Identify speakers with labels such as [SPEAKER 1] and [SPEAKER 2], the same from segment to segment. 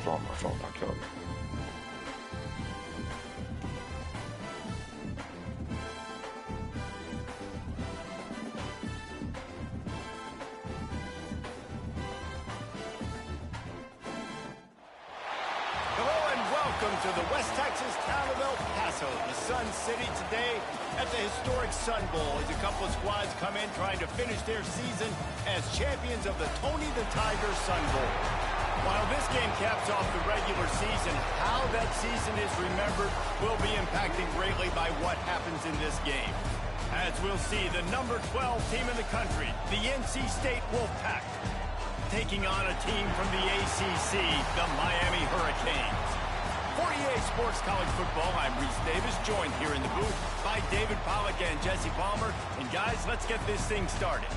[SPEAKER 1] was on my phone. I'll kill me.
[SPEAKER 2] Welcome to the West Texas town of El Paso, the Sun City, today at the historic Sun Bowl as a couple of squads come in trying to finish their season as champions of the Tony the Tiger Sun Bowl. While this game caps off the regular season, how that season is remembered will be impacted greatly by what happens in this game. As we'll see, the number 12 team in the country, the NC State Wolfpack, taking on a team from the ACC, the Miami Hurricanes. For EA Sports College Football, I'm Reese Davis, joined here in the booth by David Pollack and Jesse Palmer. And guys, let's get this thing started.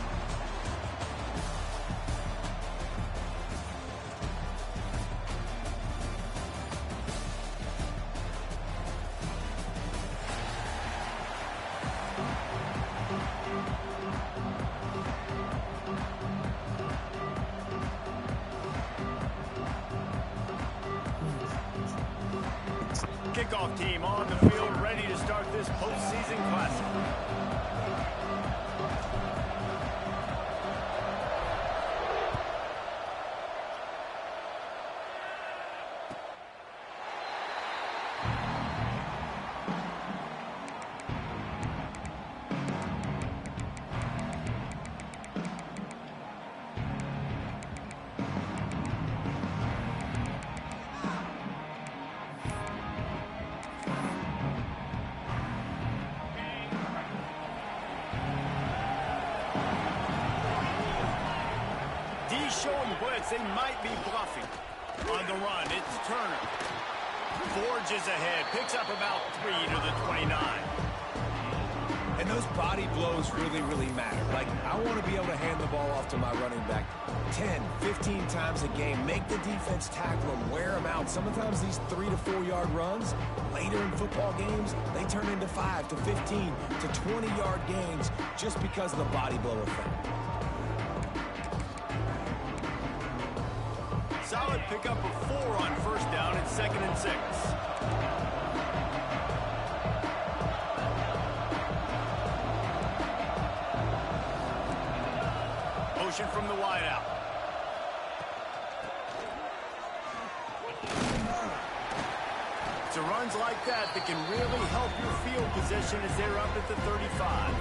[SPEAKER 2] Kickoff team on the field, ready to start this postseason classic. Showing blitz, they might be bluffing. On the run, it's Turner. Forges ahead, picks up about 3 to the 29.
[SPEAKER 3] And those body blows really matter. Like, I want to be able to hand the ball off to my running back 10, 15 times a game. Make the defense tackle them, wear them out. Sometimes these 3 to 4 yard runs, later in football games, they turn into 5 to 15 to 20 yard gains just because of the body blow effect.
[SPEAKER 2] Solid pickup of 4 on first down and 2nd and 6. Motion from the wideout. It's runs like that can really help your field position as they're up at the 35.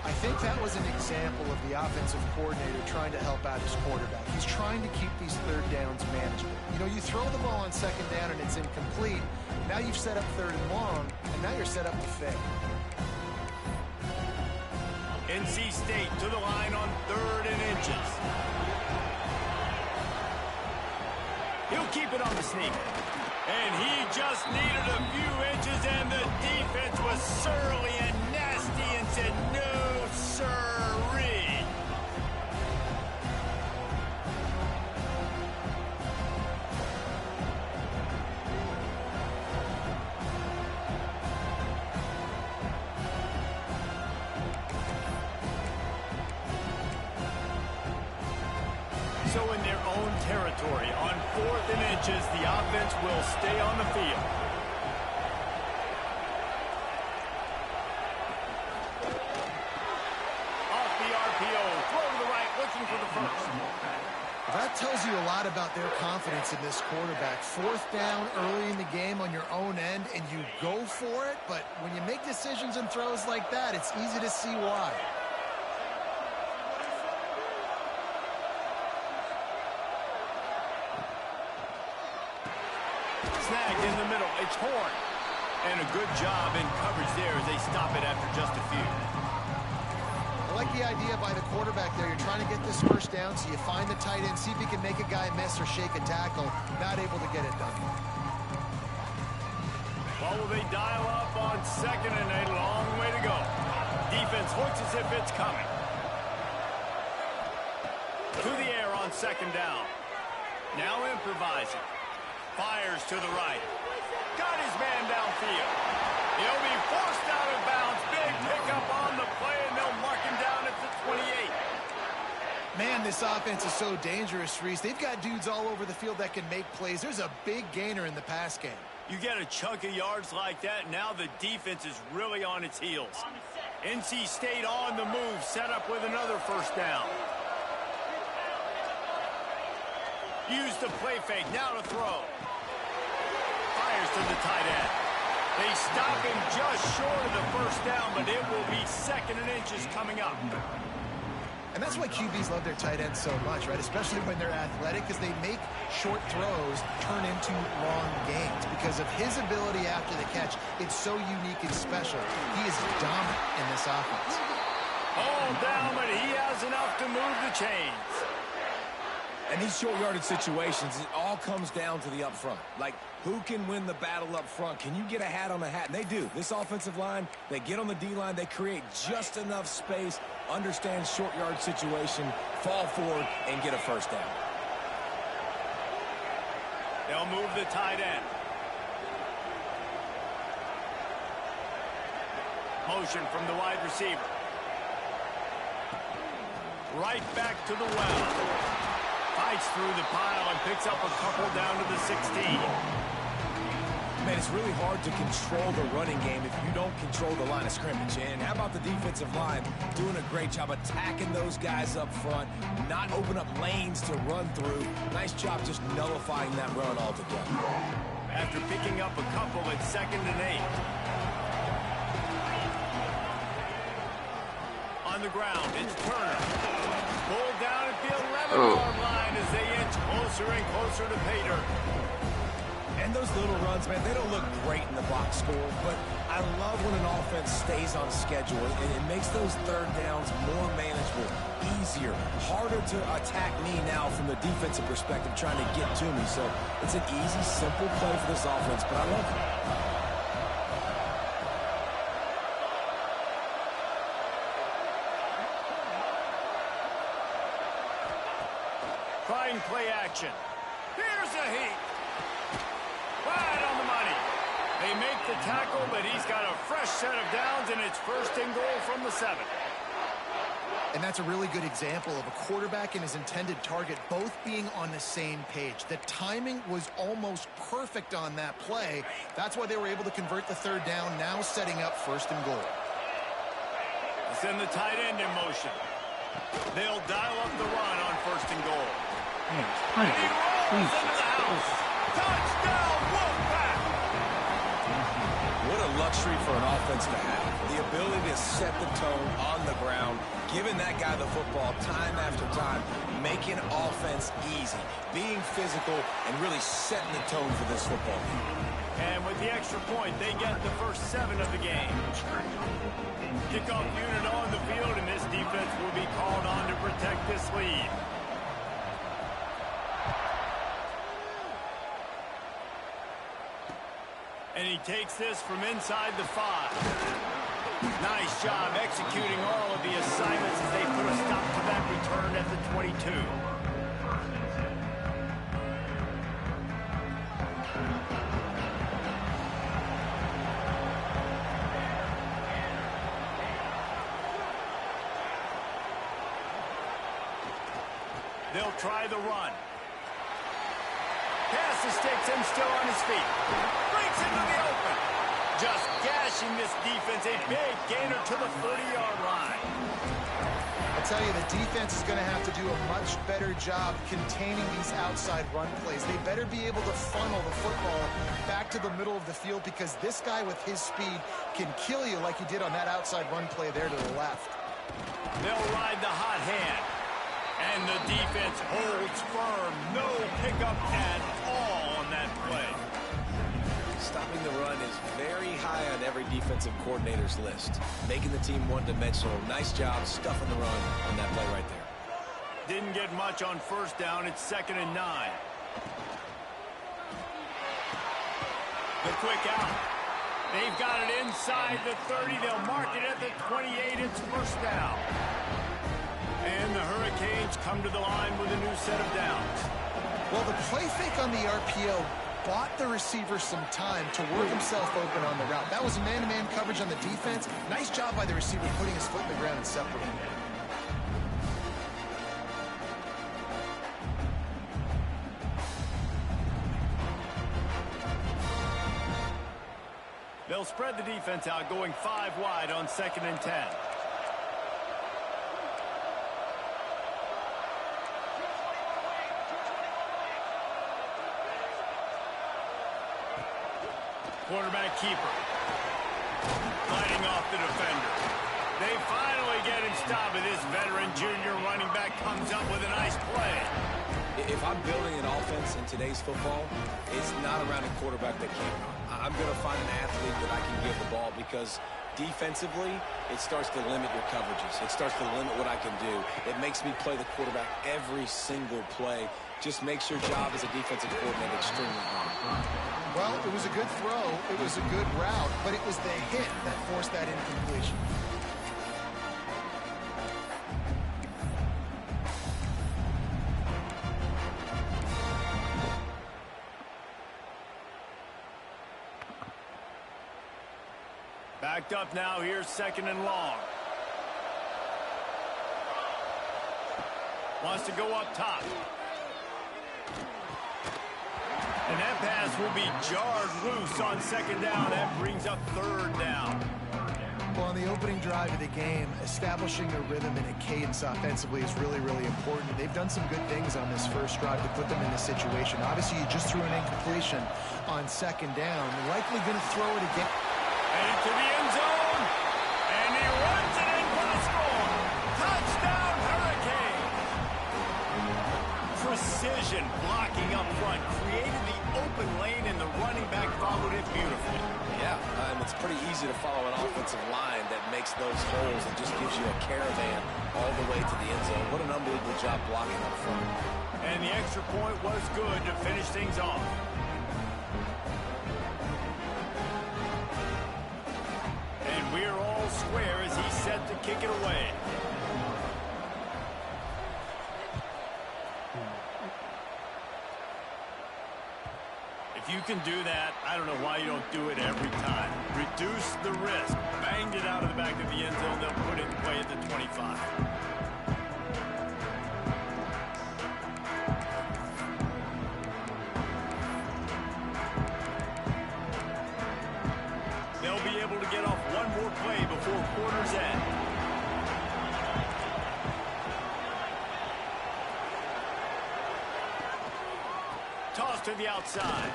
[SPEAKER 4] I think that was an example of the offensive coordinator trying to help out his quarterback. He's trying to keep these third downs manageable. You know, you throw the ball on 2nd down and it's incomplete. Now you've set up 3rd and long, and now you're set up to fail.
[SPEAKER 2] NC State to the line on 3rd and inches. He'll keep it on the sneak. And he just needed a few inches, and the defense was surly and nasty and said, no, sirree. So in their own territory, on 4th and inches, the offense will stay on the field. Off the RPO, throw to the right, looking for the first.
[SPEAKER 4] That tells you a lot about their confidence in this quarterback. 4th down early in the game on your own end, and you go for it, but when you make decisions and throws like that, it's easy to see why.
[SPEAKER 2] Snagged in the middle, it's Horn. And a good job in coverage there as they stop it after just a few.
[SPEAKER 4] I like the idea by the quarterback there. You're trying to get this first down, so you find the tight end, see if he can make a guy miss or shake a tackle. Not able to get it done.
[SPEAKER 2] Well, will they dial up on 2nd and a long way to go. Defense looks as if it's coming. To the air on 2nd down. Now improvising. Fires to the right. Got his man downfield. He'll be forced out of bounds. Big pickup on the play, and they'll mark him down at the 28.
[SPEAKER 4] Man, this this offense is so dangerous, Reese. They've got dudes all over the field that can make plays. There's a big gainer in the pass game.
[SPEAKER 2] You get a chunk of yards like that, now the defense is really on its heels. NC State on the move, set up with another first down. Use the play fake, now to throw. Fires to the tight end. They stop him just short of the first down, but it will be 2nd and inches coming up.
[SPEAKER 4] And that's why QBs love their tight ends so much, right? Especially when they're athletic, because they make short throws turn into long gains. Because of his ability after the catch, it's so unique and special. He is dominant in this offense.
[SPEAKER 2] All down, but he has enough to move the chains.
[SPEAKER 3] And these short yardage situations, it all comes down to the up front. Like, who can win the battle up front? Can you get a hat on a hat? And they do. This offensive line, they get on the D-line, they create just enough space, understand short yard situation, fall forward, and get a first down.
[SPEAKER 2] They'll move the tight end. Motion from the wide receiver. Right back to the well. Fights through the pile and picks up a couple down to the 16.
[SPEAKER 3] Man, it's really hard to control the running game if you don't control the line of scrimmage. And how about the defensive line doing a great job attacking those guys up front, not open up lanes to run through. Nice job just nullifying that run altogether.
[SPEAKER 2] After picking up a couple at 2nd and 8. On the ground, it's Turner. Pulled down at the 11-yard line as they inch closer and closer to pay dirt.
[SPEAKER 3] And those little runs, man, they don't look great in the box score, but I love when an offense stays on schedule, and it makes those third downs more manageable, easier, harder to attack me now from the defensive perspective trying to get to me. So it's an easy, simple play for this offense, but I love it.
[SPEAKER 2] Trying play action. Here's a heat. Right on the money. They make the tackle, but he's got a fresh set of downs, and it's 1st and goal from the 7.
[SPEAKER 4] And that's a really good example of a quarterback and his intended target both being on the same page. The timing was almost perfect on that play. That's why they were able to convert the 3rd down, now setting up 1st and goal.
[SPEAKER 2] Send the tight end in motion. They'll dial up the run on 1st and goal. And he rolls into the house. Touchdown, Wolfpack!
[SPEAKER 3] What a luxury for an offense to have. The ability to set the tone on the ground, giving that guy the football time after time, making offense easy, being physical, and really setting the tone for this football team.
[SPEAKER 2] And with the extra point, they get the first 7 of the game. Kickoff unit on the field, and this defense will be called on to protect this lead. And he takes this from inside the 5. Nice job executing all of the assignments as they put a stop to that return at the 22. They'll try the run. Pass escapes him, still on his feet. Breaks into the open. Just gashing this defense. A big gainer to the 40-yard line.
[SPEAKER 4] I tell you, the defense is going to have to do a much better job containing these outside run plays. They better be able to funnel the football back to the middle of the field, because this guy with his speed can kill you like he did on that outside run play there to the left.
[SPEAKER 2] They'll ride the hot hand. And the defense holds firm. No pickup at all on that play.
[SPEAKER 3] Stopping the run is very high on every defensive coordinator's list. Making the team one-dimensional. Nice job stuffing the run on that play right there.
[SPEAKER 2] Didn't get much on 1st down. It's 2nd and 9. The quick out. They've got it inside the 30. They'll mark it at the 28. It's 1st down. And the Hurricanes come to the line with a new set of downs.
[SPEAKER 4] Well, the play fake on the RPO bought the receiver some time to work himself open on the route. That was a man-to-man coverage on the defense. Nice job by the receiver putting his foot in the ground and separating.
[SPEAKER 2] They'll spread the defense out, going 5 wide on 2nd and 10. Quarterback keeper. Fighting off the defender. They finally get him stopped, and this veteran junior running back comes up with a nice play.
[SPEAKER 3] If I'm building an offense in today's football, it's not around a quarterback that can't run. I'm going to find an athlete that I can give the ball because defensively, it starts to limit your coverages. It starts to limit what I can do. It makes me play the quarterback every single play. Just makes your job as a defensive coordinator extremely hard.
[SPEAKER 4] Well, it was a good throw. It was a good route, but it was the hit that forced that incompletion.
[SPEAKER 2] Backed up now. Here's 2nd and long. Wants to go up top. And that pass will be jarred loose on 2nd down. That brings up 3rd down.
[SPEAKER 4] Well, on the opening drive of the game, establishing a rhythm and a cadence offensively is really, really important. They've done some good things on this first drive to put them in this situation. Obviously, you just threw an incompletion on 2nd down. Likely going to throw it again.
[SPEAKER 2] And into the end zone. And he runs it in for the score. Touchdown, Hurricane. Precision blocking up front. Created the open lane, and the running back followed it beautifully.
[SPEAKER 3] Yeah, it's pretty easy to follow an offensive line that makes those holes and just gives you a caravan all the way to the end zone. What an unbelievable job blocking up front.
[SPEAKER 2] And the extra point was good to finish things off. And we're all square as he's set to kick it away. If you can do that, I don't know why you don't do it every time. Reduce the risk. Banged it out of the back of the end zone. They'll put it in play at the 25. They'll be able to get off one more play before quarter's end. Toss to the outside.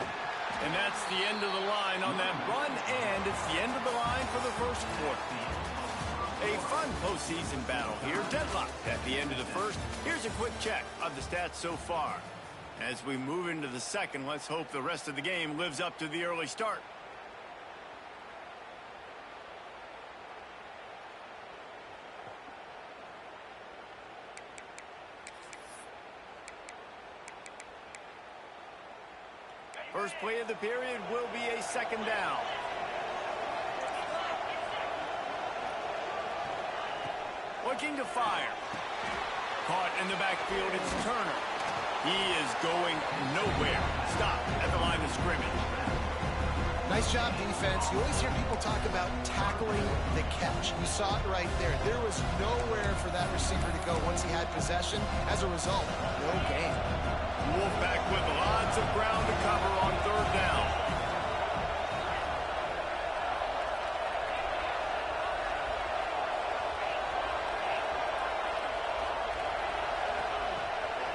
[SPEAKER 2] And that's the end of the line on that run, and it's the end of the line for the first quarter. A fun postseason battle here. Deadlocked at the end of the first. Here's a quick check of the stats so far. As we move into the second, let's hope the rest of the game lives up to the early start. First play of the period will be a 2nd down. Looking to fire. Caught in the backfield, it's Turner. He is going nowhere. Stop at the line of scrimmage.
[SPEAKER 4] Nice job, defense. You always hear people talk about tackling the catch. You saw it right there. There was nowhere for that receiver to go once he had possession. As a result, no gain.
[SPEAKER 2] Wolfpack with lots of ground to cover on 3rd down.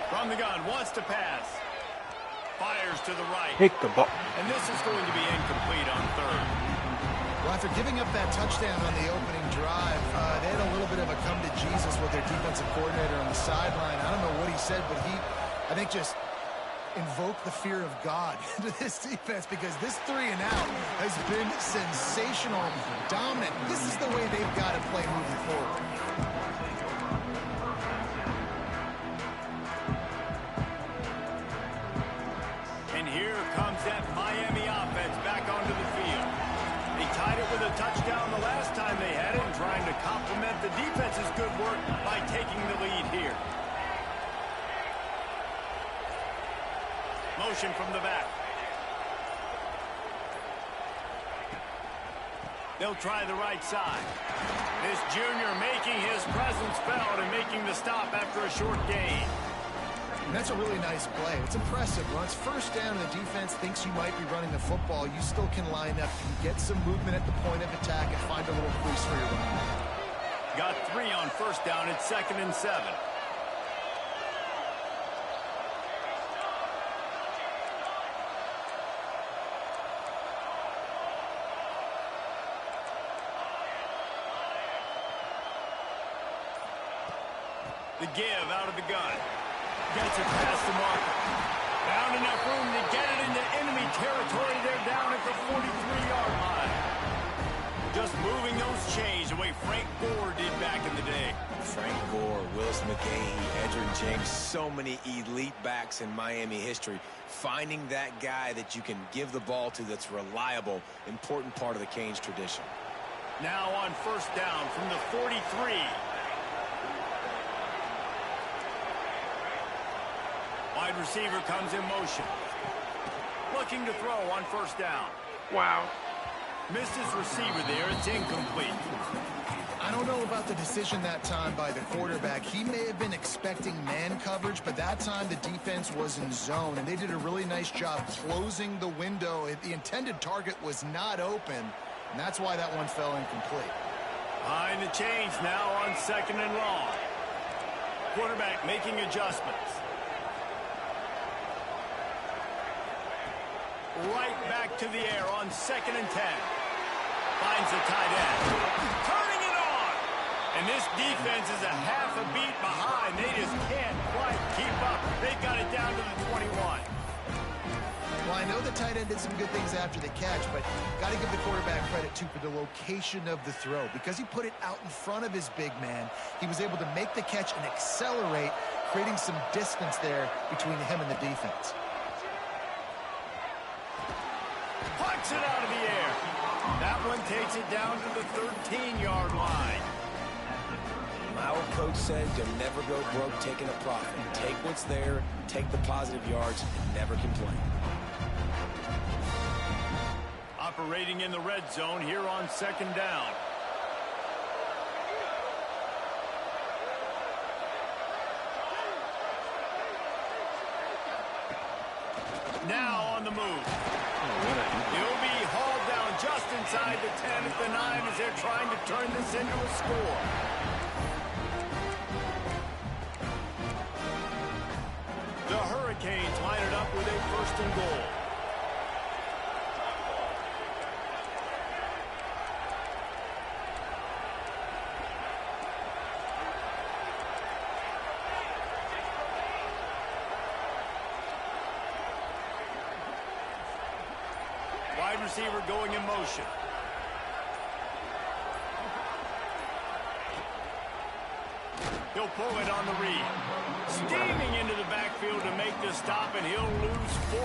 [SPEAKER 2] From the gun, wants to pass. Fires to the right.
[SPEAKER 1] Pick the ball.
[SPEAKER 2] And this is going to be incomplete on 3rd.
[SPEAKER 4] Well, after giving up that touchdown on the opening drive, they had a little bit of a come to Jesus with their defensive coordinator on the sideline. I don't know what he said, but he, I think, just invoke the fear of God into this defense, because this 3 and out has been sensational, dominant. This is the way they've got to play moving forward.
[SPEAKER 2] And here comes that Miami offense back onto the field. They tied it with a touchdown the last time they had it, and trying to complement the defense's good work by taking the lead here. Motion from the back. They'll try the right side. This junior making his presence felt and making the stop after a short gain.
[SPEAKER 4] That's a really nice play. It's impressive. When it's first down and the defense thinks you might be running the football, you still can line up. You can get some movement at the point of attack and find a little crease for your running back.
[SPEAKER 2] Got 3 on first down at 2nd and 7. The give out of the gun. Gets it past the marker. Found enough room to get it into enemy territory. They're down at the 43-yard line. Just moving those chains the way Frank Gore did back in the day.
[SPEAKER 3] Frank Gore, Willis McGahee, Edgerrin James, so many elite backs in Miami history. Finding that guy that you can give the ball to that's reliable, important part of the Canes tradition.
[SPEAKER 2] Now on first down from the 43. Wide receiver comes in motion. Looking to throw on first down.
[SPEAKER 1] Wow.
[SPEAKER 2] Missed his receiver there. It's incomplete.
[SPEAKER 4] I don't know about the decision that time by the quarterback. He may have been expecting man coverage, but that time the defense was in zone, and they did a really nice job closing the window. The intended target was not open, and that's why that one fell incomplete.
[SPEAKER 2] Behind the chains now on 2nd and long. Quarterback making adjustments. Right back to the air on 2nd and 10. Finds the tight end. Turning it on. And this defense is a half a beat behind. They just can't quite keep up. They've got it down to the 21.
[SPEAKER 4] Well, I know the tight end did some good things after the catch, but got to give the quarterback credit, too, for the location of the throw. Because he put it out in front of his big man, he was able to make the catch and accelerate, creating some distance there between him and the defense.
[SPEAKER 2] Punts it out of the air. That one takes it down to the 13-yard line.
[SPEAKER 3] My old coach said you'll never go broke taking a profit. Take what's there, take the positive yards, and never complain.
[SPEAKER 2] Operating in the red zone here on 2nd down. Now on the move. He'll be hauled down just inside the 10 at the 9 as they're trying to turn this into a score. The Hurricanes line it up with a 1st and goal. Wide receiver going in motion. He'll pull it on the read. Steaming into the backfield to make the stop, and he'll lose 4.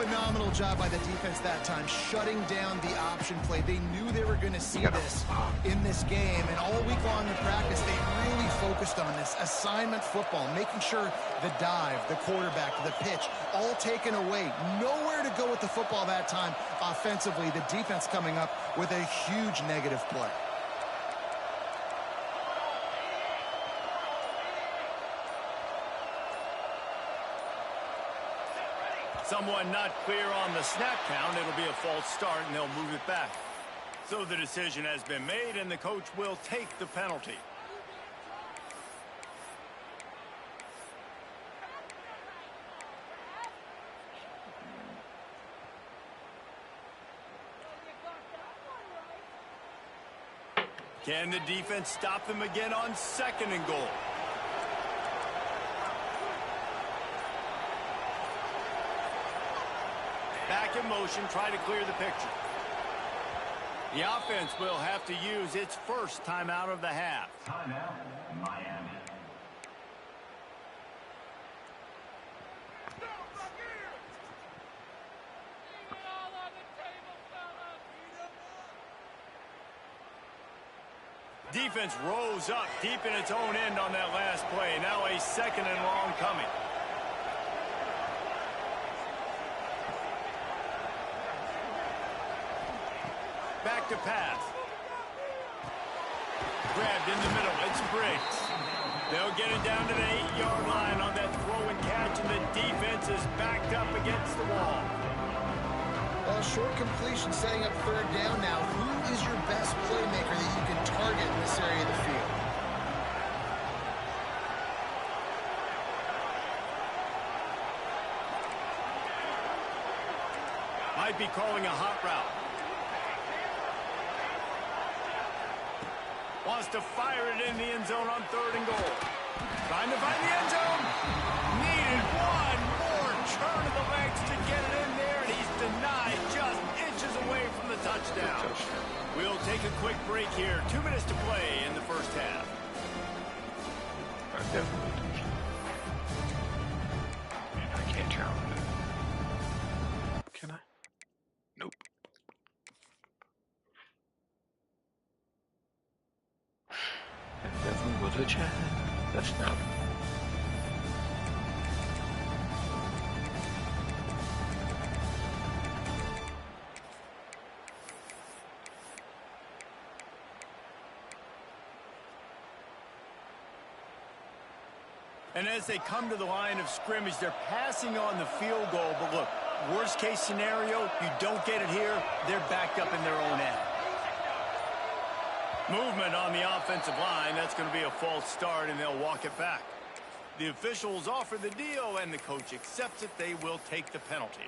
[SPEAKER 4] Phenomenal job by the defense that time, shutting down the option play. They knew they were going to see this in this game, and all week long in practice, they really focused on this assignment football, making sure the dive, the quarterback, the pitch, all taken away. Nowhere to go with the football that time offensively. The defense coming up with a huge negative play.
[SPEAKER 2] Someone not clear on the snap count. It'll be a false start, and they'll move it back. So the decision has been made, and the coach will take the penalty. Can the defense stop them again on 2nd and goal? Back in motion, try to clear the picture. The offense will have to use its first timeout of the half.
[SPEAKER 5] Timeout, Miami.
[SPEAKER 2] Defense rose up deep in its own end on that last play. Now a 2nd and long coming. Back to pass. Grabbed in the middle. It's Briggs. They'll get it down to the 8-yard line on that throw and catch, and the defense is backed up against the wall.
[SPEAKER 4] Well, short completion setting up third down now. Who is your best playmaker that you can target in this area of the field?
[SPEAKER 2] Might be calling a hot route. Wants to fire it in the end zone on 3rd and goal. Trying to find the end zone. Needed one more turn of the legs to get it in there, and he's denied just inches away from the touchdown. We'll take a quick break here. 2 minutes to play in the first half.
[SPEAKER 1] Definitely touchdown. And I can't count it. Can I? Nope. That definitely was a chance. That's not.
[SPEAKER 2] And as they come to the line of scrimmage, they're passing on the field goal. But look, worst case scenario, you don't get it here, they're backed up in their own end. Movement on the offensive line. That's going to be a false start, and they'll walk it back. The officials offer the deal, and the coach accepts it. They will take the penalty.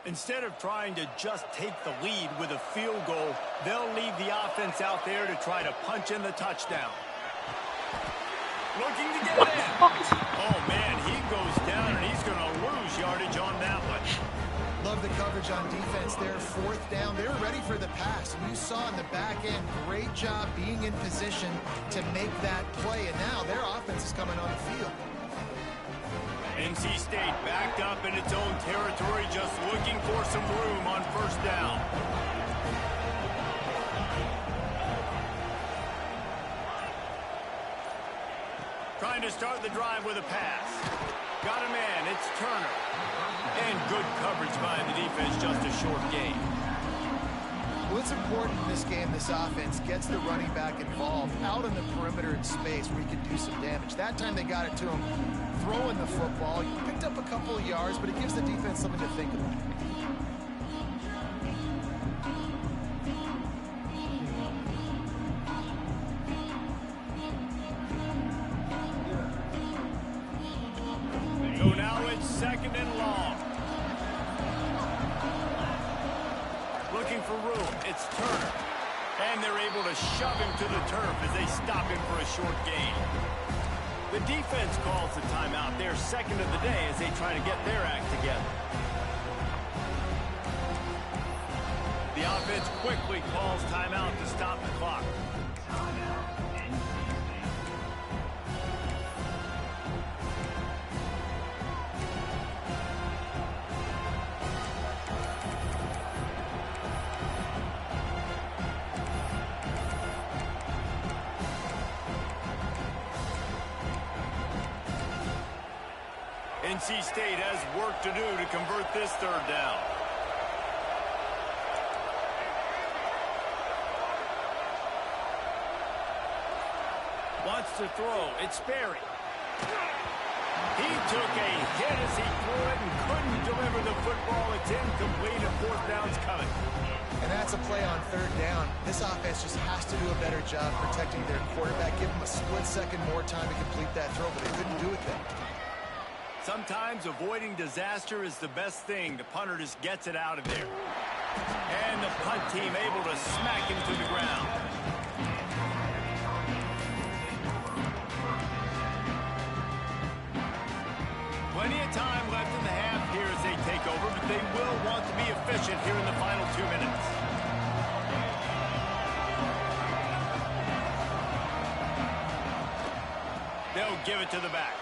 [SPEAKER 2] Instead of trying to just take the lead with a field goal, they'll leave the offense out there to try to punch in the touchdown. Looking to get it in. Oh, man, he goes down, and he's going to lose yardage on that one.
[SPEAKER 4] Love the coverage on defense there. 4th down. They were ready for the pass. And you saw in the back end, great job being in position to make that play. And now their offense is coming on the field.
[SPEAKER 2] NC State backed up in its own territory, just looking for some room on 1st down. Trying to start the drive with a pass. Got a man. It's Turner. And good coverage by the defense, just a short gain.
[SPEAKER 4] Well, it's important in this game, this offense gets the running back involved out on the perimeter in space where he can do some damage. That time they got it to him throwing the football. He picked up a couple of yards, but it gives the defense something to think about.
[SPEAKER 2] So now it's 2nd and long. Looking for room. It's Turner. And they're able to shove him to the turf as they stop him for a short gain. The defense calls the timeout. They're 2nd of the day as they try to get their act together. The offense quickly calls timeout to stop the clock. NC State has work to do to convert this 3rd down. Wants to throw. It's Sperry. He took a hit as he threw it and couldn't deliver the football. It's incomplete, and 4th down's coming.
[SPEAKER 4] And that's a play on 3rd down. This offense just has to do a better job protecting their quarterback. Give them a split second more time to complete that throw, but they couldn't do it then.
[SPEAKER 2] Sometimes avoiding disaster is the best thing. The punter just gets it out of there. And the punt team able to smack him to the ground. Plenty of time left in the half here as they take over, but they will want to be efficient here in the final 2 minutes. They'll give it to the back.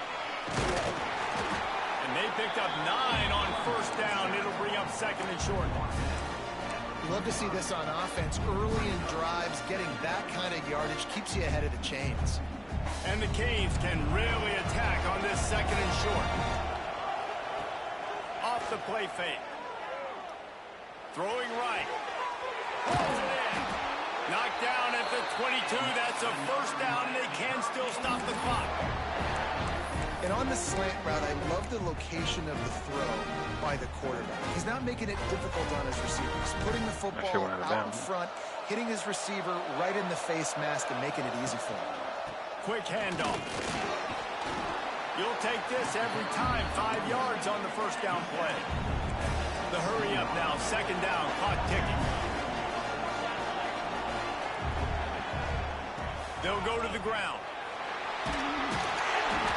[SPEAKER 2] And they picked up 9 on 1st down. It'll bring up 2nd and short.
[SPEAKER 4] You love to see this on offense. Early in drives, getting that kind of yardage keeps you ahead of the chains.
[SPEAKER 2] And the Canes can really attack on this 2nd and short. The play fake. Throwing right. Pulls it in. Knocked down at the 22. That's a first down, and they can still stop the clock.
[SPEAKER 4] And on the slant route, I love the location of the throw by the quarterback. He's not making it difficult on his receivers. Putting the football out in front, hitting his receiver right in the face mask and making it easy for him.
[SPEAKER 2] Quick handoff. You'll take this every time. 5 yards on the first down play. The hurry up now. Second down. Clock ticking. They'll go to the ground.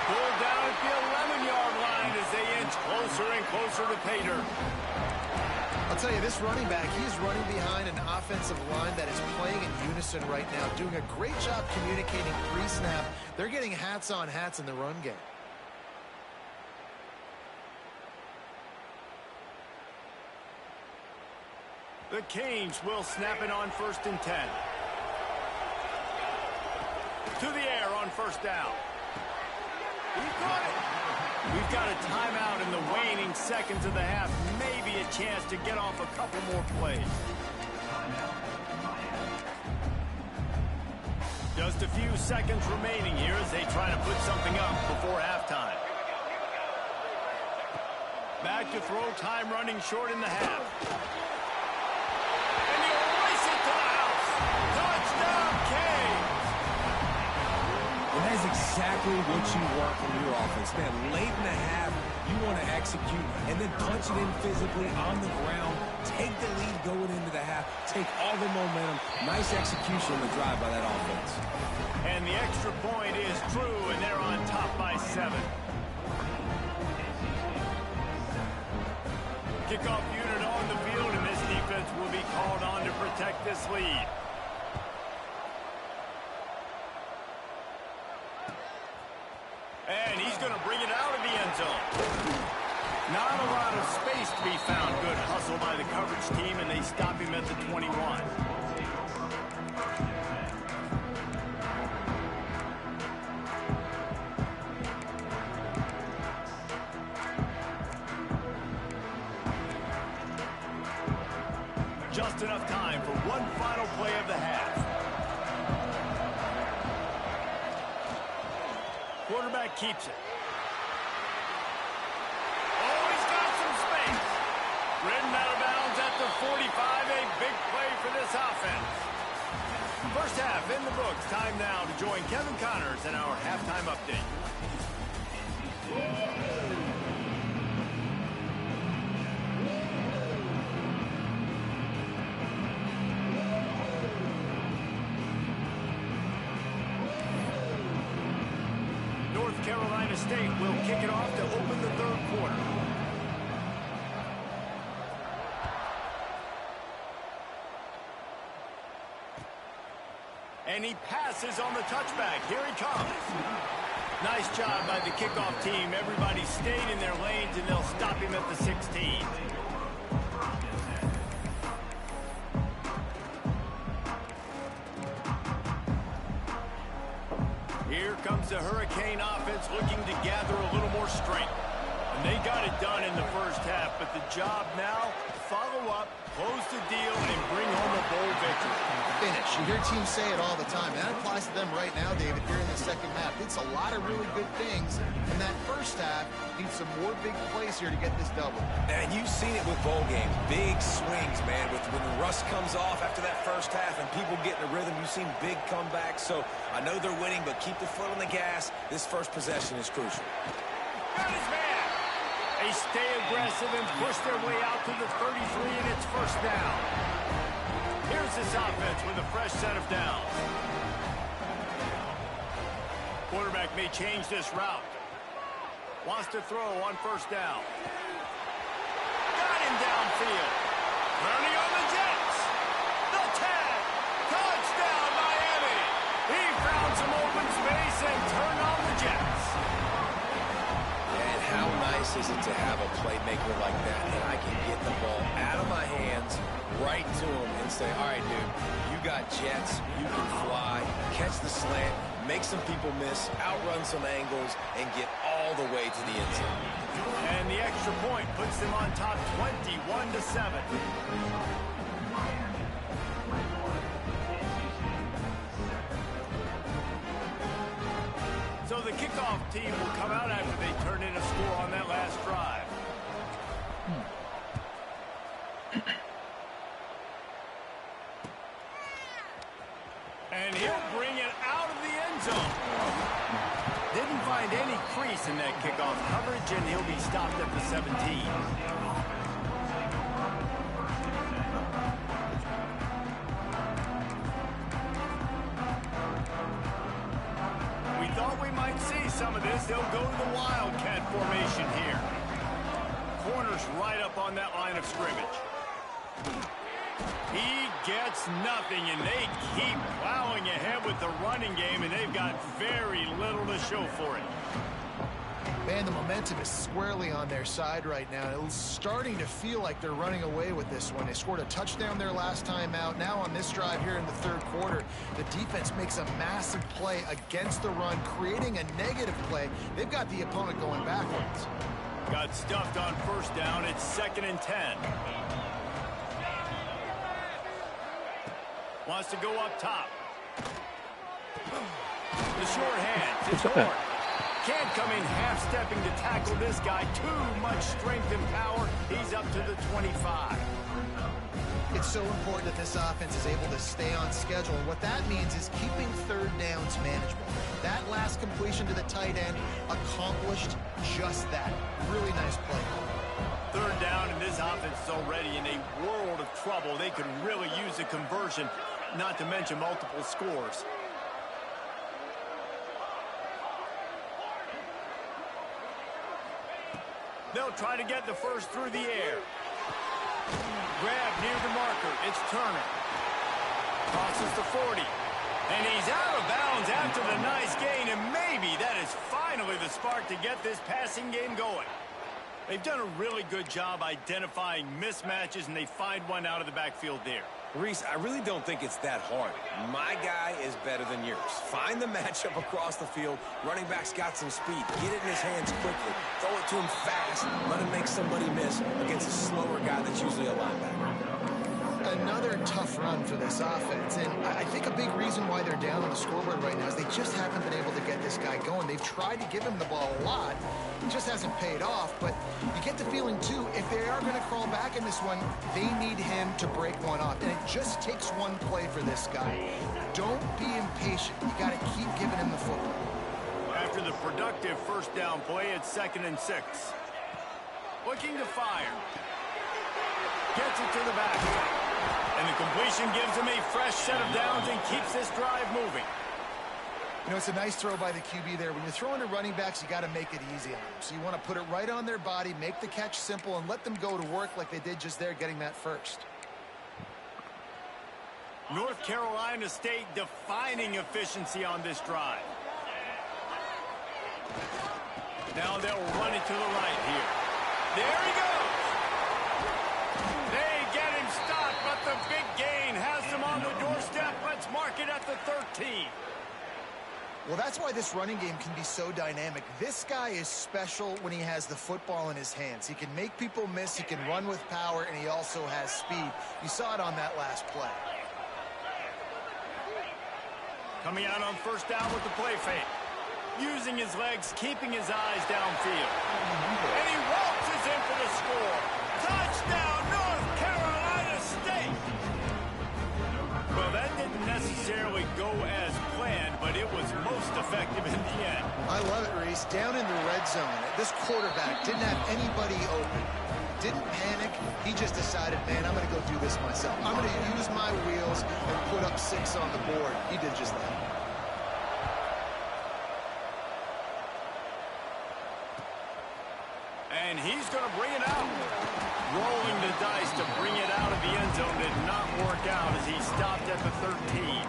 [SPEAKER 2] Pulled down at the 11-yard line as they inch closer and closer to pay dirt.
[SPEAKER 4] I'll tell you, this running back, he's running behind an offensive line that is playing in unison right now, doing a great job communicating pre-snap. They're getting hats on hats in the run game.
[SPEAKER 2] The Canes will snap it on 1st and 10. To the air on first down. He caught it. We've got a timeout in the waning seconds of the half. Maybe a chance to get off a couple more plays. Just a few seconds remaining here as they try to put something up before halftime. Back to throw, time running short in the half. And he'll race it to the house. Touchdown, Canes.
[SPEAKER 3] And that's exactly what you want from your offense. Man, late in the half, you want to execute and then punch it in physically on the ground. Take the lead going into the half. Take all the momentum. Nice execution on the drive by that offense.
[SPEAKER 2] And the extra point is true, and they're on top by 7. Kickoff unit on the field, and this defense will be called on to protect this lead. And he's going to bring it out of the end zone. Not a lot of space to be found. Good hustle by the coverage team, and they stop him at the 21. Just enough time for one final play of the half. Quarterback keeps it. Oh, he's got some space. Ridden out of bounds at the 45. A big play for this offense. First half in the books. Time now to join Kevin Connors in our halftime update. North Carolina State will kick it off to open the third quarter. And he passes on the touchback. Here he comes. Nice job by the kickoff team. Everybody stayed in their lanes, and they'll stop him at the 16. Here comes the Hurricane offense looking to gather a little more strength. And they got it done in the first half, but the job now, follow up, close the deal, and bring home a bowl victory.
[SPEAKER 4] Finish. You hear teams say it all the time. That applies to them right now, David, here in the second half. It's a lot of really good things. And that first half needs some more big plays here to get this double.
[SPEAKER 3] And you've seen it with bowl games. Big swings, man. When the rust comes off after that first half and people get in a rhythm, you've seen big comebacks. So I know they're winning, but keep the foot on the gas. This first possession is crucial.
[SPEAKER 2] Got his man. They stay aggressive and push their way out to the 33, and it's first down. Here's this offense with a fresh set of downs. Quarterback may change this route. Wants to throw on first down. Got him downfield. Running on the Jets. The tag. Touchdown, Miami. He found some open space and turned on the Jets.
[SPEAKER 3] And how nice is it to have a playmaker like that, and I can get the ball out of my hands, right to him, and say, all right, dude, you got jets, you can fly, catch the slant, make some people miss, outrun some angles, and get all the way to the end zone.
[SPEAKER 2] And the extra point puts them on top 21-7. kickoff team will come out after they turn in a score on that last drive. And he'll bring it out of the end zone. Didn't find any crease in that kickoff coverage, and he'll be stopped at the 17. We thought we might see some of this. They'll go to the Wildcat formation here. Corner's right up on that line of scrimmage. He gets nothing, and they keep plowing ahead with the running game, and they've got very little to show for it.
[SPEAKER 4] Man, the momentum is squarely on their side right now. It's starting to feel like they're running away with this one. They scored a touchdown their last time out. Now on this drive here in the third quarter, the defense makes a massive play against the run, creating a negative play. They've got the opponent going backwards.
[SPEAKER 2] Got stuffed on first down. It's 2nd and 10. Wants to go up top. The short hands. It's short. Can't come in half-stepping to tackle this guy. Too much strength and power. He's up to the 25.
[SPEAKER 4] It's so important that this offense is able to stay on schedule. And what that means is keeping third downs manageable. That last completion to the tight end accomplished just that. Really nice play.
[SPEAKER 2] Third down, and this offense is already in a world of trouble. They could really use a conversion, not to mention multiple scores. They'll try to get the first through the air. Grab near the marker. It's Turner. Crosses the 40. And he's out of bounds after the nice gain, and maybe that is finally the spark to get this passing game going. They've done a really good job identifying mismatches, and they find one out of the backfield there.
[SPEAKER 3] Reese, I really don't think it's that hard. My guy is better than yours. Find the matchup across the field. Running back's got some speed. Get it in his hands quickly. Throw it to him fast. Let him make somebody miss against a slower guy that's usually a linebacker.
[SPEAKER 4] Another tough run for this offense, and I think a big reason why they're down on the scoreboard right now is they just haven't been able to get this guy going. They've tried to give him the ball a lot. It just hasn't paid off, but you get the feeling, too, if they are going to crawl back in this one, they need him to break one off, and it just takes one play for this guy. Don't be impatient. You got to keep giving him the football.
[SPEAKER 2] After the productive first down play, it's 2nd and 6. Looking to fire. Gets it to the back. And the completion gives him a fresh set of downs and keeps this drive moving.
[SPEAKER 4] You know, it's a nice throw by the QB there. When you're throwing to running backs, you got to make it easy on them. So you want to put it right on their body, make the catch simple, and let them go to work like they did just there, getting that first.
[SPEAKER 2] North Carolina State defining efficiency on this drive. Now they'll run it to the right here. There he goes. They get him stopped, but the big gain has them on the doorstep. Let's mark it at the 13.
[SPEAKER 4] Well, that's why this running game can be so dynamic. This guy is special when he has the football in his hands. He can make people miss, he can run with power, and he also has speed. You saw it on that last play.
[SPEAKER 2] Coming out on first down with the play fake. Using his legs, keeping his eyes downfield. And he waltzes in for the score. Touchdown, North Carolina State! Well, that didn't necessarily go as planned, but it was most effective in the end.
[SPEAKER 4] I love it, Reese. Down in the red zone, this quarterback didn't have anybody open. Didn't panic. He just decided, man, I'm going to go do this myself. I'm going to use my wheels and put up 6 on the board. He did just that.
[SPEAKER 2] And he's going to bring it out. Rolling the dice to bring it out of the end zone did not work out as he stopped at the 13.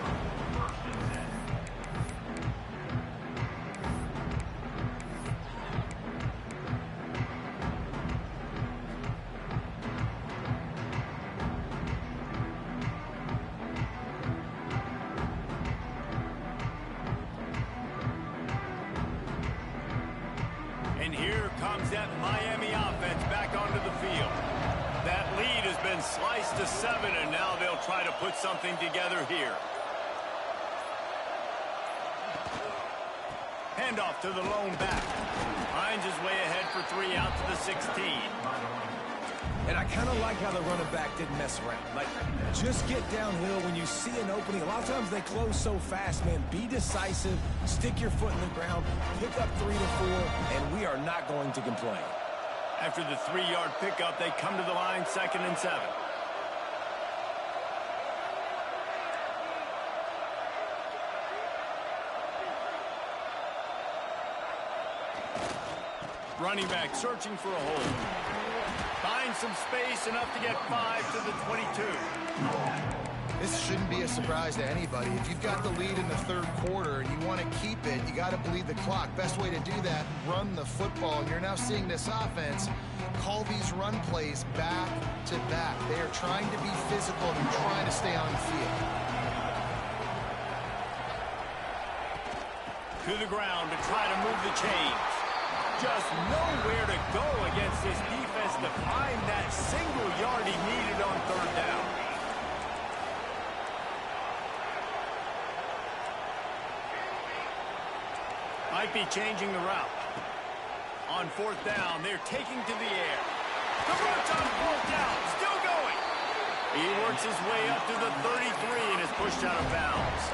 [SPEAKER 2] And here comes that Miami offense back onto the field. That lead has been sliced to 7, and now they'll try to put something together here. Handoff to the lone back. Finds his way ahead for 3 out to the 16.
[SPEAKER 3] And I kind of like how the running back didn't mess around. Like, just get downhill when you see an opening. A lot of times they close so fast, man. Be decisive, stick your foot in the ground, pick up 3 to 4, and we are not going to complain.
[SPEAKER 2] After the 3-yard pickup, they come to the line, 2nd and 7. Running back searching for a hole. Finds some space, enough to get 5 to the 22.
[SPEAKER 4] This shouldn't be a surprise to anybody. If you've got the lead in the 3rd quarter and you want to keep it, you got to bleed the clock. Best way to do that, run the football. And you're now seeing this offense call these run plays back to back. They are trying to be physical and trying to stay on the field.
[SPEAKER 2] To the ground to try to move the chains. Just nowhere to go against this defense to find that single yard he needed on 3rd down. Might be changing the route. On 4th down, they're taking to the air. Converts on 4th down, still going. He works his way up to the 33 and is pushed out of bounds.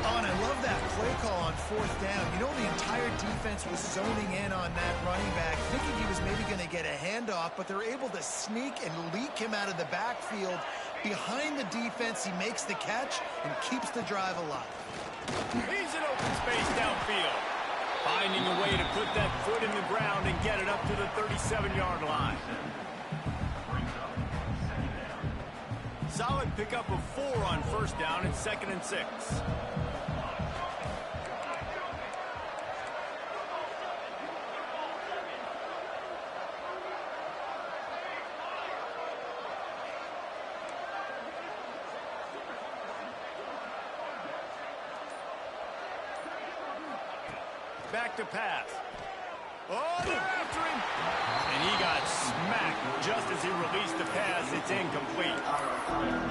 [SPEAKER 4] Oh, and I love that play call on 4th down. You know, the entire defense was zoning in on that running back, thinking he was maybe going to get a handoff, but they're able to sneak and leak him out of the backfield. Behind the defense, he makes the catch and keeps the drive alive.
[SPEAKER 2] He's in open space downfield. Finding a way to put that foot in the ground and get it up to the 37-yard line. Solid pickup of 4 on 1st down and 2nd and 6. Back to pass. Oh, they're after him. And he got smacked just as he released the pass. It's incomplete.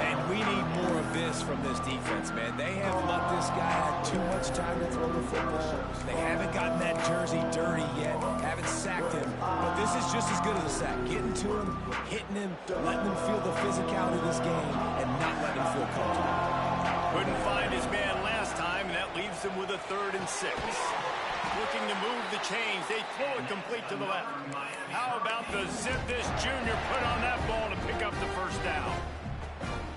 [SPEAKER 3] And we need more of this from this defense, man. They have let this guy have too much time to throw the football. They haven't gotten that jersey dirty yet, haven't sacked him. But this is just as good as a sack. Getting to him, hitting him, letting him feel the physicality of this game, and not letting him feel comfortable.
[SPEAKER 2] Couldn't find his man last time, and that leaves him with a 3rd and 6. Looking to move the chains. They throw it complete to the left. How about the zip this junior put on that ball to pick up the 1st down?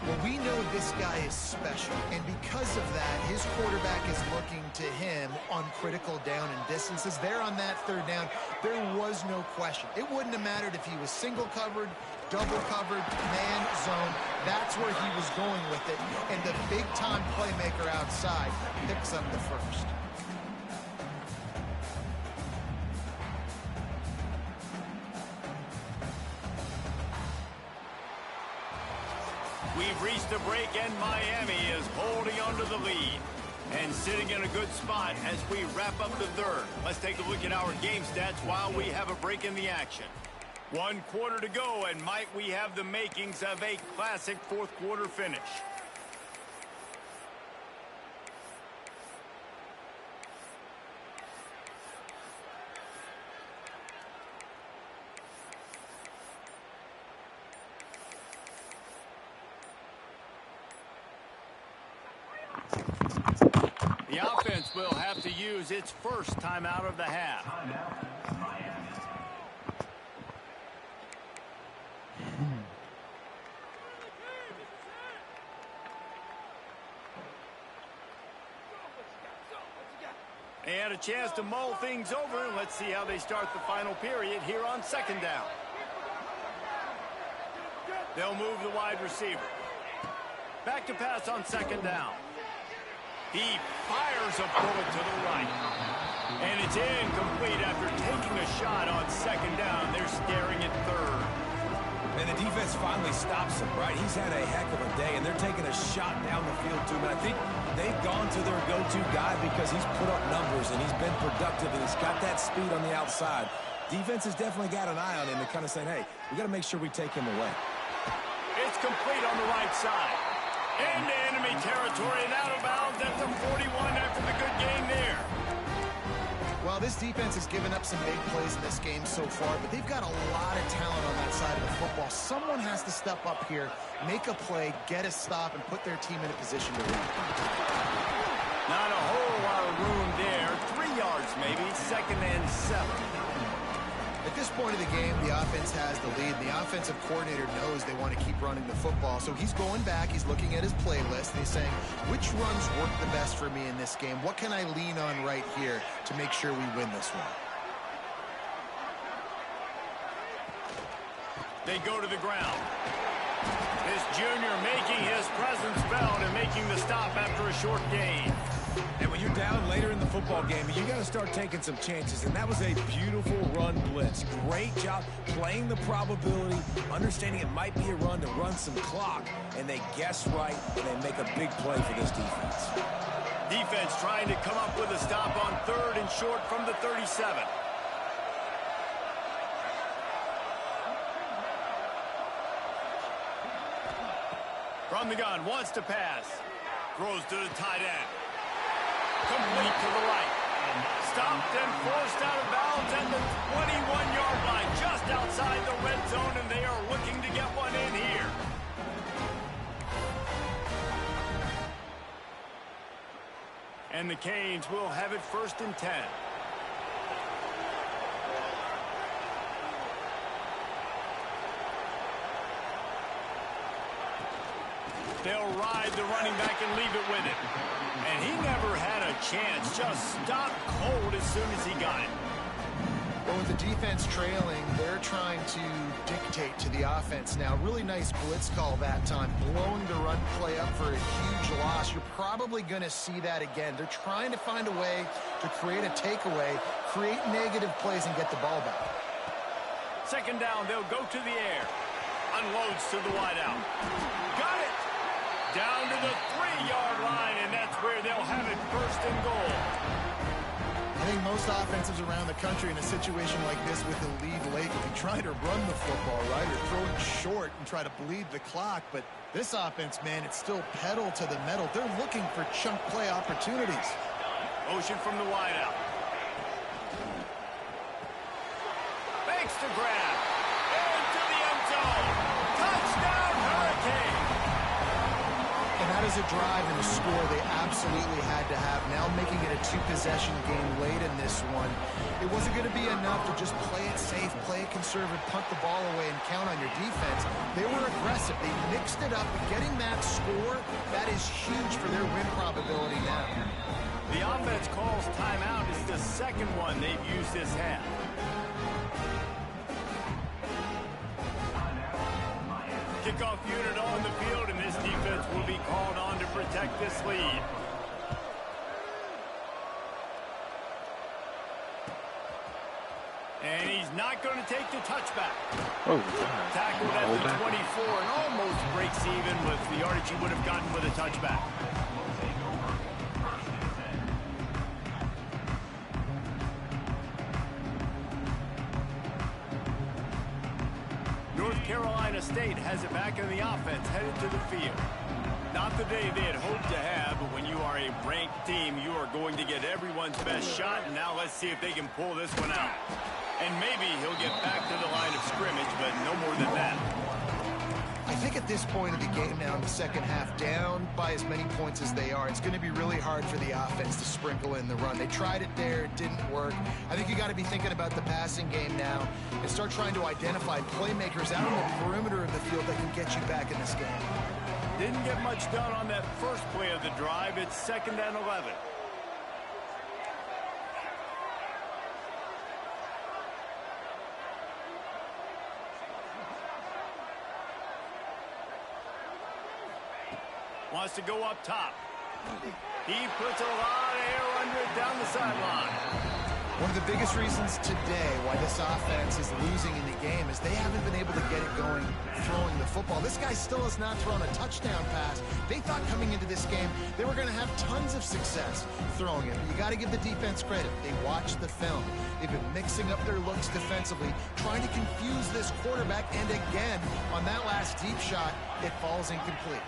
[SPEAKER 4] Well, we know this guy is special, and because of that, his quarterback is looking to him on critical down and distances. There on that 3rd down, there was no question. It wouldn't have mattered if he was single covered, double covered, man, zone. That's where he was going with it, and the big-time playmaker outside picks up the 1st.
[SPEAKER 2] We've reached the break, and Miami is holding on to the lead and sitting in a good spot as we wrap up the 3rd. Let's take a look at our game stats while we have a break in the action. 1 quarter to go, and might we have the makings of a classic 4th quarter finish. The offense will have to use its 1st timeout of the half. They had a chance to mull things over. Let's see how they start the final period here on 2nd down. They'll move the wide receiver. Back to pass on 2nd down. He fires a bullet to the right. And it's incomplete after taking a shot on 2nd down. They're staring at 3rd.
[SPEAKER 3] And the defense finally stops him, right? He's had a heck of a day, and they're taking a shot down the field to him. And I think they've gone to their go-to guy because he's put up numbers, and he's been productive, and he's got that speed on the outside. Defense has definitely got an eye on him and kind of saying, hey, we got to make sure we take him away.
[SPEAKER 2] It's complete on the right side. Into enemy territory and out of bounds at the 41 after the good game there.
[SPEAKER 4] Well, this defense has given up some big plays in this game so far, but they've got a lot of talent on that side of the football. Someone has to step up here, make a play, get a stop, and put their team in a position to win.
[SPEAKER 2] Not a whole lot of room there. 3 yards maybe, 2nd and 7.
[SPEAKER 4] At this point of the game, the offense has the lead. The offensive coordinator knows they want to keep running the football. So he's going back, he's looking at his playlist, and he's saying, which runs work the best for me in this game? What can I lean on right here to make sure we win this one?
[SPEAKER 2] They go to the ground. This junior making his presence felt and making the stop after a short gain.
[SPEAKER 3] And when you're down later in the football game, you got to start taking some chances. And that was a beautiful run blitz. Great job playing the probability, understanding it might be a run to run some clock. And they guess right, and they make a big play for this defense.
[SPEAKER 2] Defense trying to come up with a stop on 3rd and short from the 37. From the gun, wants to pass. Throws to the tight end. Complete to the right. Stopped and forced out of bounds at the 21-yard line, just outside the red zone, and they are looking to get one in here. And the Canes will have it 1st and 10. They'll ride the running back and leave it with him. And he never had a chance. Just stopped cold as soon as he got it.
[SPEAKER 4] Well, with the defense trailing, they're trying to dictate to the offense now. Really nice blitz call that time. Blowing the run play up for a huge loss. You're probably going to see that again. They're trying to find a way to create a takeaway, create negative plays, and get the ball back.
[SPEAKER 2] 2nd down, they'll go to the air. Unloads to the wideout. Got it! Down to the 3-yard line, and that's where they'll have it 1st and goal.
[SPEAKER 4] I think most offenses around the country in a situation like this with the lead late will be trying to run the football, right, or throw it short and try to bleed the clock. But this offense, man, it's still pedal to the metal. They're looking for chunk play opportunities.
[SPEAKER 2] Motion from the wideout. Fakes to grab. Into the end zone. Touchdown, Hurricane.
[SPEAKER 4] And that is a drive and a score they absolutely had to have. Now making it a 2-possession game late in this one. It wasn't going to be enough to just play it safe, play it conservative, punt the ball away, and count on your defense. They were aggressive. They mixed it up. Getting that score, that is huge for their win probability now.
[SPEAKER 2] The offense calls timeout. It's the 2nd one they've used this half. Kickoff unit on the field, and this defense will be called on to protect this lead. And he's not going to take the touchback.
[SPEAKER 1] Oh,
[SPEAKER 2] Tackled at the 24 and almost breaks even with the yardage he would have gotten with a touchback. North Carolina State has it back in the offense, headed to the field. Not the day they had hoped to have, but when you are a ranked team, you are going to get everyone's best shot, and now let's see if they can pull this one out. And maybe he'll get back to the line of scrimmage, but no more than that.
[SPEAKER 4] I think at this point of the game now in the 2nd half, down by as many points as they are, it's going to be really hard for the offense to sprinkle in the run. They tried it there, it didn't work. I think you got to be thinking about the passing game now and start trying to identify playmakers out on the perimeter of the field that can get you back in this game.
[SPEAKER 2] Didn't get much done on that first play of the drive. It's 2nd and 11. Wants to go up top. He puts a lot of air under it down the sideline.
[SPEAKER 4] One of the biggest reasons today why this offense is losing in the game is they haven't been able to get it going throwing the football. This guy still has not thrown a touchdown pass. They thought coming into this game they were going to have tons of success throwing it. But you got to give the defense credit. They watched the film. They've been mixing up their looks defensively, trying to confuse this quarterback. And again, on that last deep shot, it falls incomplete.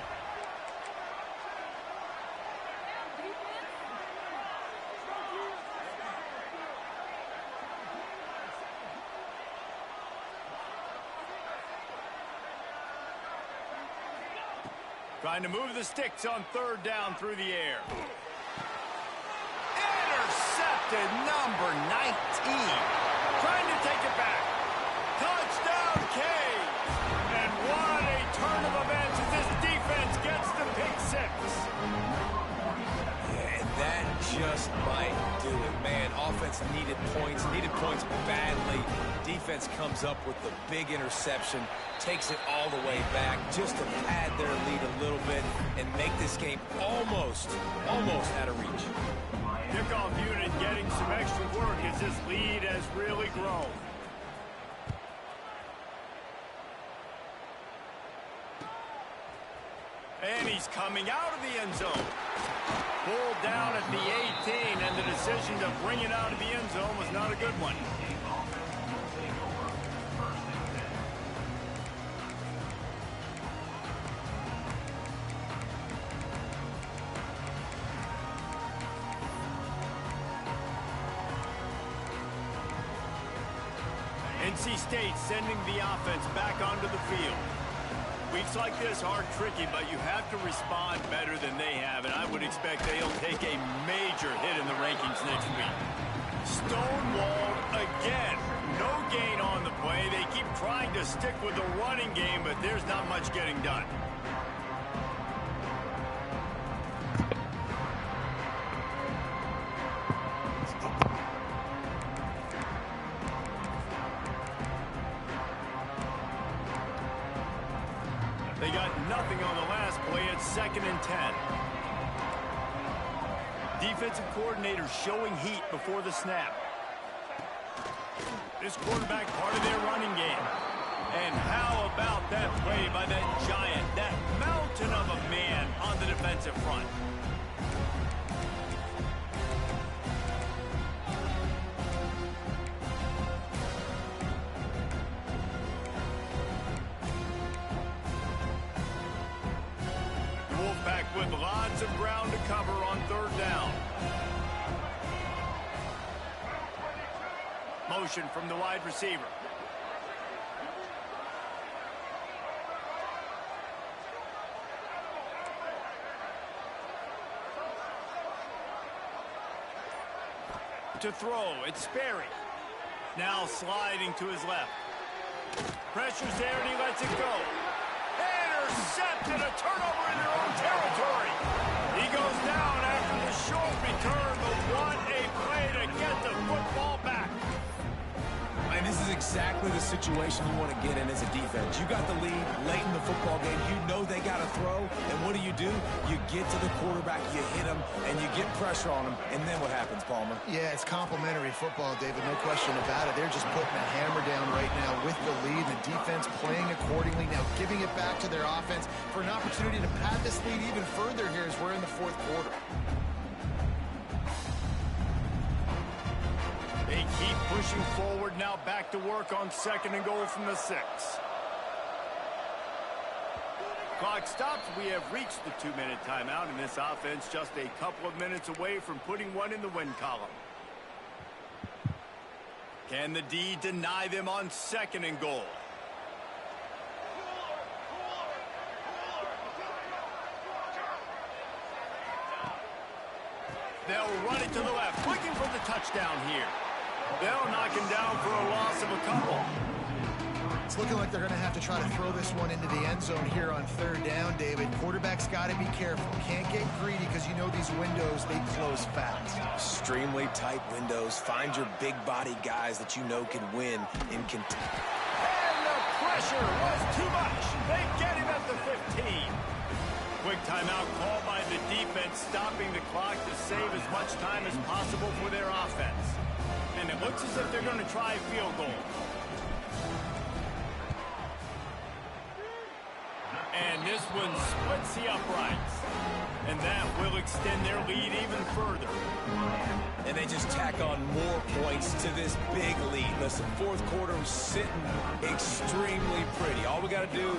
[SPEAKER 2] Trying to move the sticks on third down through the air. Intercepted, number 19. Trying to take it back. Touchdown, Cavs. And what a turn of events as this defense gets the pick six.
[SPEAKER 3] Yeah, and that just might do it, man. Offense needed points badly. Defense comes up with the big interception, takes it all the way back just to pad their lead a little bit and make this game almost out of reach.
[SPEAKER 2] Kickoff unit getting some extra work as this lead has really grown. And he's coming out of the end zone. Pulled down at the 18, and the decision to bring it out of the end zone was not a good one. NC State sending the offense back onto the field. Weeks like this are tricky, but you have to respond better than they have, and I would expect they'll take a major hit in the rankings next week. Stonewalled again. No gain on the play. They keep trying to stick with the running game, but there's not much getting done. They got nothing on the last play. It's 2nd and 10. Defensive coordinator showing heat before the snap. This quarterback part of their running game. And how about that play by that giant, that mountain of a man on the defensive front? With lots of ground to cover on third down. Motion from the wide receiver. To throw, it's Sperry. Now sliding to his left. Pressure's there and he lets it go. Intercepted, a turnover in their own territory. He goes down after the short return, but what a play to get the football back.
[SPEAKER 3] And this is exactly the situation you want to get in as a defense. You got the lead late in the football game. You know they got to throw. And what do? You get to the quarterback, you hit him, and you get pressure on him. And then what happens, Palmer?
[SPEAKER 4] Yeah, it's complimentary football, David. No question about it. They're just putting a hammer down right now with the lead. The defense playing accordingly. Now giving it back to their offense for an opportunity to pad this lead even further here as we're in the 4th quarter.
[SPEAKER 2] They keep pushing forward, now back to work on 2nd and goal from the 6. Clock stops. We have reached the 2-minute timeout, and this offense just a couple of minutes away from putting one in the win column. Can the D deny them on 2nd and goal? They'll run it to the left, looking for the touchdown here. They'll knock him down for a loss of a couple.
[SPEAKER 4] It's looking like they're going to have to try to throw this one into the end zone here on 3rd down, David. Quarterback's got to be careful. Can't get greedy because you know these windows, they close fast.
[SPEAKER 3] Extremely tight windows. Find your big body guys that you know can win in contention.
[SPEAKER 2] And the pressure was too much. They get him at the 15. Quick timeout called by the defense, stopping the clock to save as much time as possible for their offense. And it looks as if they're going to try a field goal. And this one splits the uprights. And that will extend their lead even further.
[SPEAKER 3] And they just tack on more points to this big lead. Listen, 4th quarter sitting extremely pretty. All we got to do,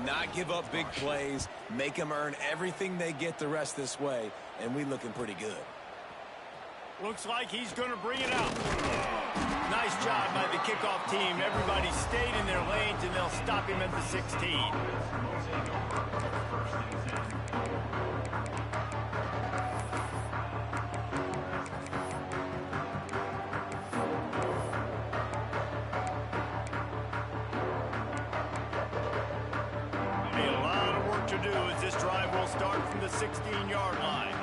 [SPEAKER 3] not give up big plays, make them earn everything they get the rest this way, and we looking pretty good.
[SPEAKER 2] Looks like he's going to bring it out. Nice job by the kickoff team. Everybody stayed in their lanes, and they'll stop him at the 16. This drive will start from the 16-yard line.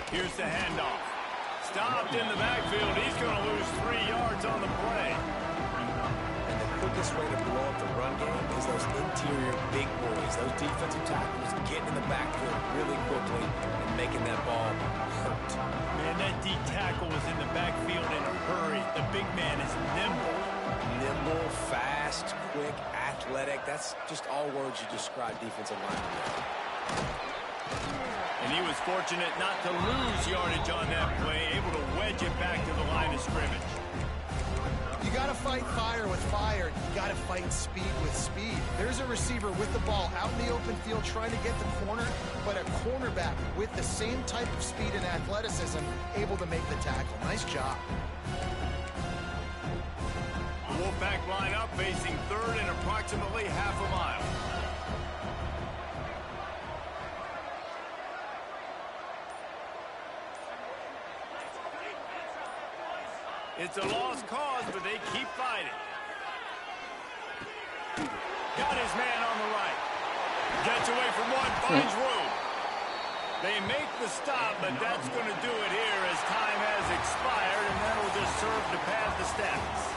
[SPEAKER 2] Here's the handoff. Stopped in the backfield. He's going to lose 3 yards on the play.
[SPEAKER 3] And the quickest way to blow up the run game is those interior big boys, those defensive tackles getting in the backfield really quickly and making that ball hurt.
[SPEAKER 2] Man, that D tackle was in the backfield in a hurry. The big man is nimble.
[SPEAKER 3] Nimble, fast, quick, athletic. That's just all words you describe defensive linemen with.
[SPEAKER 2] And he was fortunate not to lose yardage on that play, able to wedge it back to the line of scrimmage.
[SPEAKER 4] You got to fight fire with fire. You got to fight speed with speed. There's a receiver with the ball out in the open field trying to get the corner, but a cornerback with the same type of speed and athleticism able to make the tackle. Nice job.
[SPEAKER 2] The Wolfpack line up facing third and approximately half a mile. It's a lost cause, but they keep fighting. Got his man on the right. Gets away from one, finds room. They make the stop, but that's going to do it here as time has expired, and that'll just serve to pad the stats.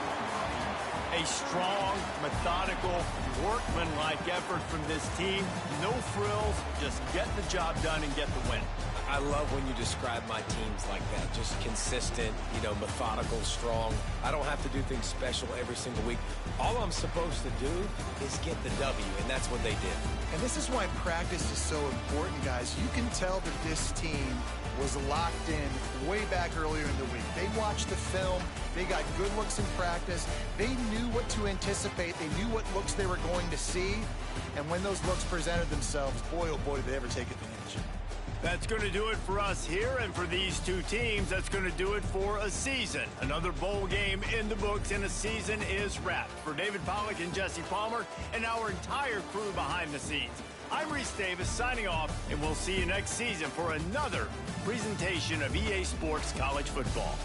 [SPEAKER 2] A strong, methodical, workmanlike effort from this team. No frills, just get the job done and get the win.
[SPEAKER 3] I love when you describe my teams like that. Just consistent, methodical, strong. I don't have to do things special every single week. All I'm supposed to do is get the W, and that's what they did.
[SPEAKER 4] And this is why practice is so important, guys. You can tell that this team was locked in way back earlier in the week. They watched the film. They got good looks in practice. They knew what to anticipate. They knew what looks they were going to see. And when those looks presented themselves, boy, oh boy, did they ever take advantage.
[SPEAKER 2] That's going to do it for us here, and for these two teams, that's going to do it for a season. Another bowl game in the books, and a season is wrapped. For David Pollack and Jesse Palmer, and our entire crew behind the scenes, I'm Reese Davis signing off, and we'll see you next season for another presentation of EA Sports College Football.